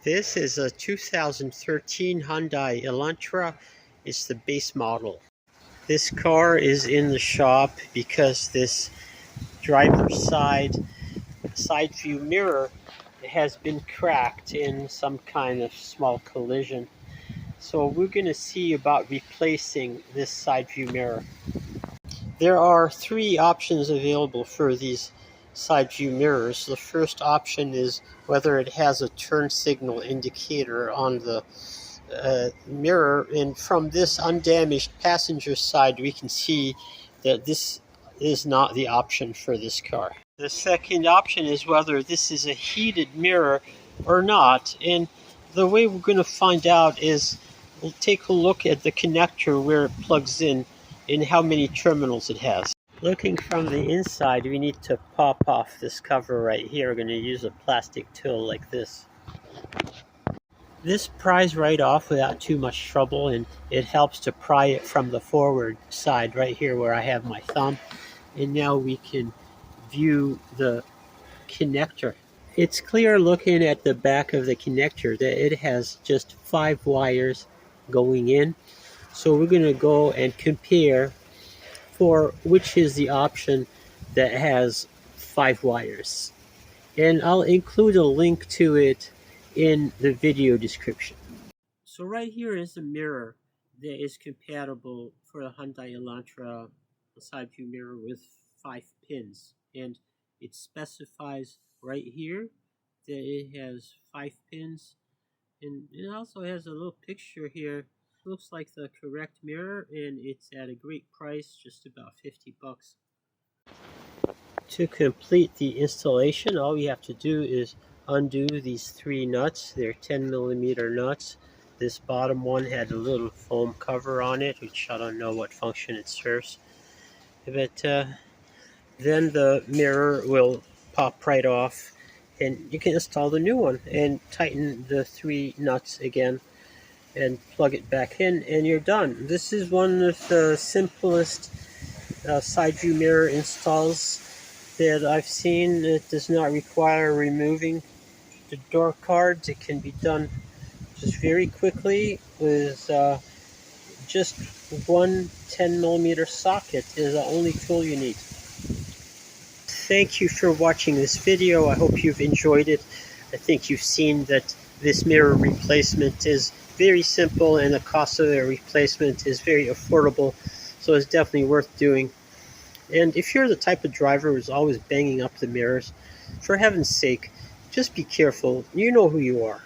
This is a 2013 Hyundai Elantra. It's the base model. This car is in the shop because this driver's side view mirror has been cracked in some kind of small collision. So we're going to see about replacing this side view mirror. There are three options available for these side view mirrors. The first option is whether it has a turn signal indicator on the mirror, and from this undamaged passenger side we can see that this is not the option for this car. The second option is whether this is a heated mirror or not, and the way we're going to find out is we'll take a look at the connector where it plugs in and how many terminals it has. Looking from the inside, we need to pop off this cover right here. We're going to use a plastic tool like this. This pries right off without too much trouble, and it helps to pry it from the forward side right here where I have my thumb. And now we can view the connector. It's clear looking at the back of the connector that it has just 5 wires going in. So we're going to go and compare for which is the option that has 5 wires. And I'll include a link to it in the video description. So right here is a mirror that is compatible for the Hyundai Elantra side view mirror with 5 pins. And it specifies right here that it has 5 pins. And it also has a little picture here. Looks like the correct mirror, and it's at a great price, just about 50 bucks. To complete the installation, all we have to do is undo these 3 nuts. They're 10mm nuts. This bottom one had a little foam cover on it, which I don't know what function it serves. But then the mirror will pop right off, and you can install the new one and tighten the 3 nuts again and plug it back in, and you're done. This is one of the simplest side view mirror installs that I've seen. It does not require removing the door cards. It can be done just very quickly with just one 10mm socket is the only tool you need. Thank you for watching this video. I hope you've enjoyed it. I think you've seen that this mirror replacement is very simple, and the cost of the replacement is very affordable, so it's definitely worth doing. And if you're the type of driver who's always banging up the mirrors, for heaven's sake, just be careful. You know who you are.